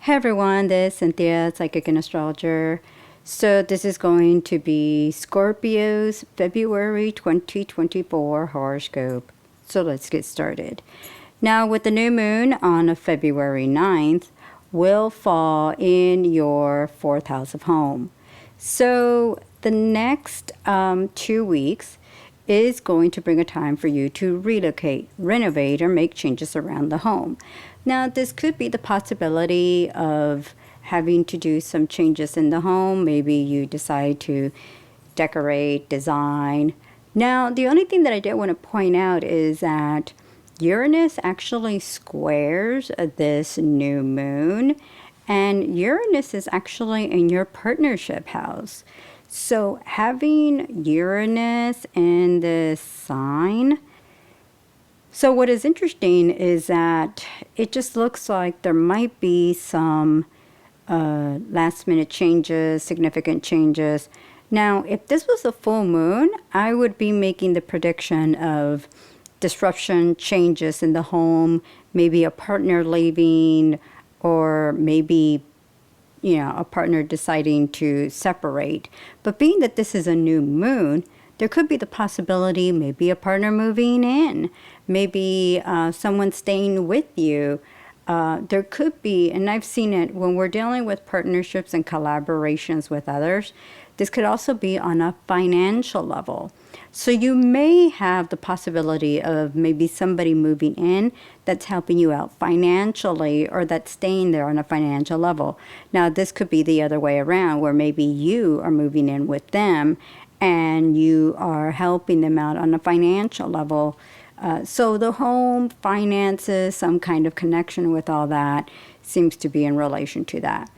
Hey everyone, this is Cynthia, Psychic and Astrologer. So this is going to be Scorpio's February 2024 horoscope. So let's get started. Now with the new moon on February 9th will fall in your fourth house of home. So the next 2 weeks is going to bring a time for you to relocate, renovate, or make changes around the home. Now, this could be the possibility of having to do some changes in the home. Maybe you decide to decorate, design. Now, the only thing that I did want to point out is that Uranus actually squares this new moon, and Uranus is actually in your partnership house. So having Uranus in this sign, so what is interesting is that it just looks like there might be some last minute changes, significant changes. Now, if this was a full moon, I would be making the prediction of disruption, changes in the home, maybe a partner leaving, or maybe a partner deciding to separate. But being that this is a new moon, there could be the possibility maybe a partner moving in, maybe someone staying with you. There could be, and I've seen it when we're dealing with partnerships and collaborations with others, this could also be on a financial level. So you may have the possibility of maybe somebody moving in that's helping you out financially, or that's staying there on a financial level. Now, this could be the other way around, where maybe you are moving in with them and you are helping them out on a financial level. So the home, finances, some kind of connection with all that seems to be in relation to that.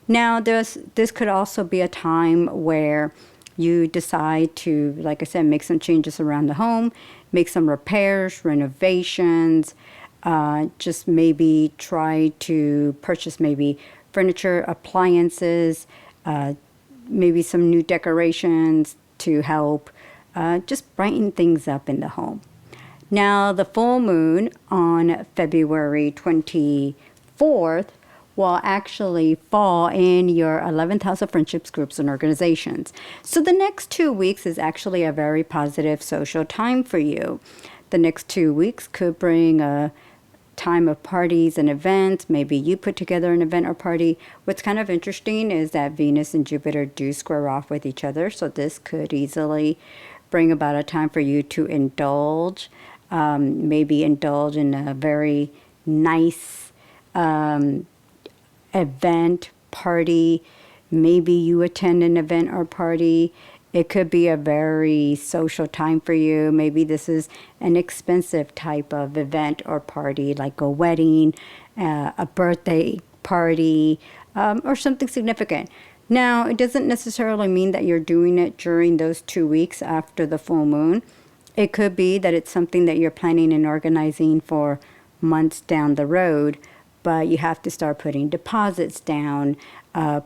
Now, this could also be a time where you decide to, like I said, make some changes around the home, make some repairs, renovations, just maybe try to purchase maybe furniture, appliances, maybe some new decorations to help just brighten things up in the home. Now, the full moon on February 24th will actually fall in your 11th house of friendships, groups, and organizations. So the next 2 weeks is actually a very positive social time for you. The next 2 weeks could bring a time of parties and events. Maybe you put together an event or party. What's kind of interesting is that Venus and Jupiter do square off with each other. So this could easily bring about a time for you to indulge, maybe indulge in a very nice event, party. Maybe you attend an event or party. It could be a very social time for you. Maybe this is an expensive type of event or party, like a wedding, a birthday party, or something significant. Now, it doesn't necessarily mean that you're doing it during those 2 weeks after the full moon. It could be that it's something that you're planning and organizing for months down the road, but you have to start putting deposits down,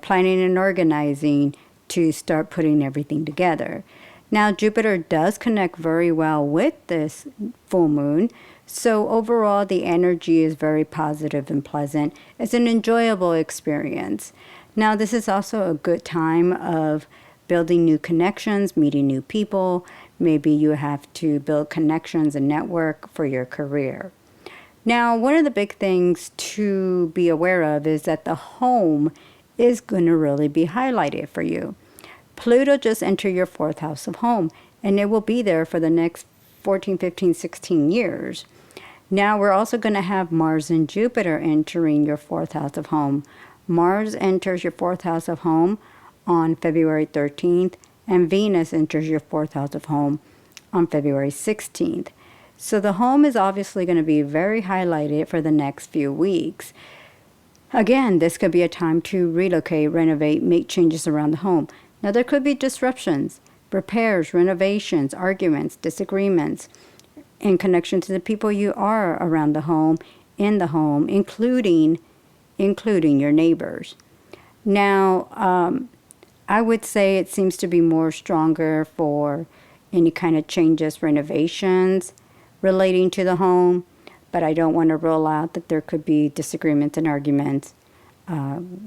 planning and organizing to start putting everything together. Now, Jupiter does connect very well with this full moon, so overall the energy is very positive and pleasant. It's an enjoyable experience. Now, this is also a good time of building new connections, meeting new people. Maybe you have to build connections and network for your career. Now, one of the big things to be aware of is that the home is going to really be highlighted for you. Pluto just entered your fourth house of home, and it will be there for the next 14, 15, 16 years. Now, we're also going to have Mars and Jupiter entering your fourth house of home. Mars enters your fourth house of home on February 13th, and Venus enters your fourth house of home on February 16th. So the home is obviously going to be very highlighted for the next few weeks. Again, this could be a time to relocate, renovate, make changes around the home. Now, there could be disruptions, repairs, renovations, arguments, disagreements in connection to the people you are around the home, in the home, including your neighbors. Now, I would say it seems to be more stronger for any kind of changes, renovations relating to the home, but I don't want to rule out that there could be disagreements and arguments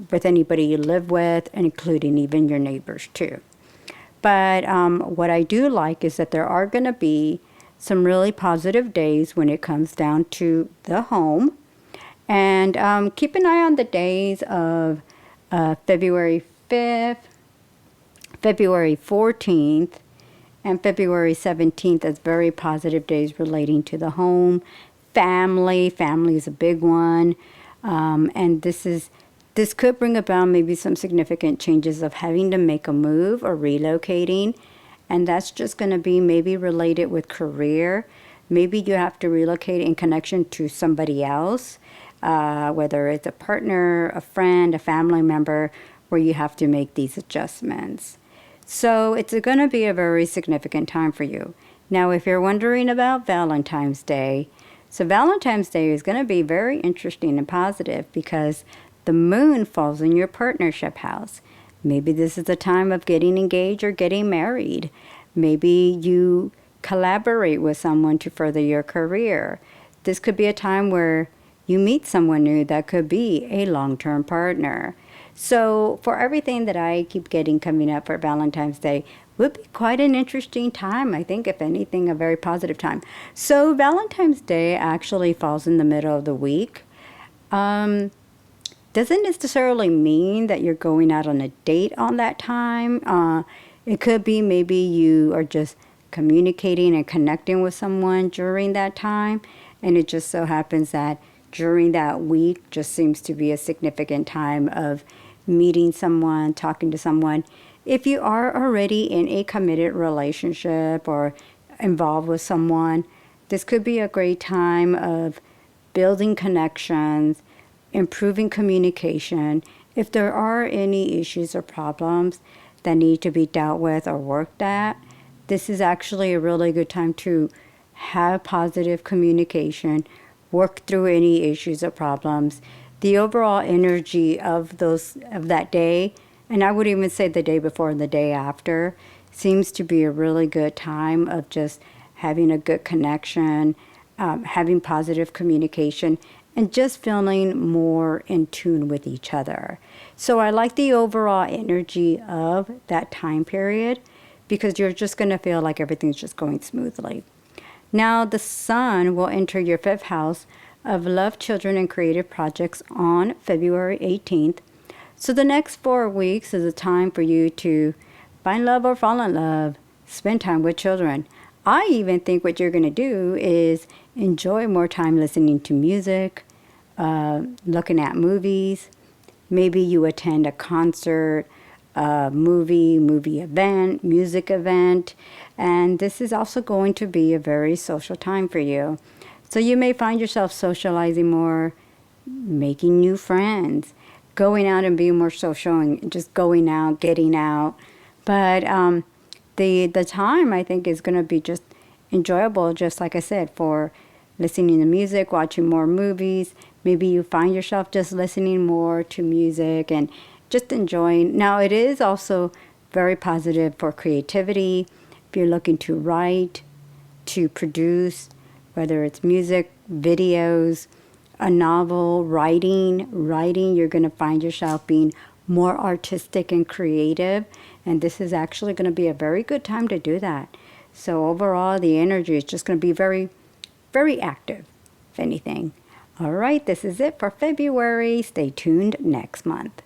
with anybody you live with, including even your neighbors too. But what I do like is that there are going to be some really positive days when it comes down to the home. And keep an eye on the days of February 5th, February 14th, and February 17th as very positive days relating to the home. Family is a big one. And this could bring about maybe some significant changes of having to make a move or relocating. And that's just going to be maybe related with career. Maybe you have to relocate in connection to somebody else, whether it's a partner, a friend, a family member, where you have to make these adjustments. So it's going to be a very significant time for you. Now, if you're wondering about Valentine's Day, so Valentine's Day is going to be very interesting and positive because the moon falls in your partnership house. Maybe this is a time of getting engaged or getting married. Maybe you collaborate with someone to further your career. This could be a time where you meet someone new that could be a long-term partner. So for everything that I keep getting coming up for Valentine's Day, would be quite an interesting time. I think, if anything, a very positive time. So Valentine's Day actually falls in the middle of the week. Doesn't necessarily mean that you're going out on a date on that time. It could be maybe you are just communicating and connecting with someone during that time. And it just so happens that during that week just seems to be a significant time of meeting someone, talking to someone. If you are already in a committed relationship or involved with someone, this could be a great time of building connections, improving communication. If there are any issues or problems that need to be dealt with or worked at, this is actually a really good time to have positive communication, work through any issues or problems. The overall energy of that day, and I would even say the day before and the day after, seems to be a really good time of just having a good connection, having positive communication, and just feeling more in tune with each other. So I like the overall energy of that time period because you're just going to feel like everything's just going smoothly. Now the sun will enter your 5th house of love, children, and creative projects on February 18th. So the next 4 weeks is a time for you to find love or fall in love, spend time with children. I even think what you're going to do is enjoy more time listening to music, looking at movies. Maybe you attend a concert, movie event, music event. And this is also going to be a very social time for you. So you may find yourself socializing more, making new friends, going out and being more social and just going out, getting out. But the time, I think, is going to be just enjoyable, just like I said, for listening to music, watching more movies. Maybe you find yourself just listening more to music and just enjoying. Now, it is also very positive for creativity. If you're looking to write, to produce, whether it's music, videos, a novel, writing, you're going to find yourself being more artistic and creative. And this is actually going to be a very good time to do that. So overall, the energy is just going to be very, very active, if anything. All right, this is it for February. Stay tuned next month.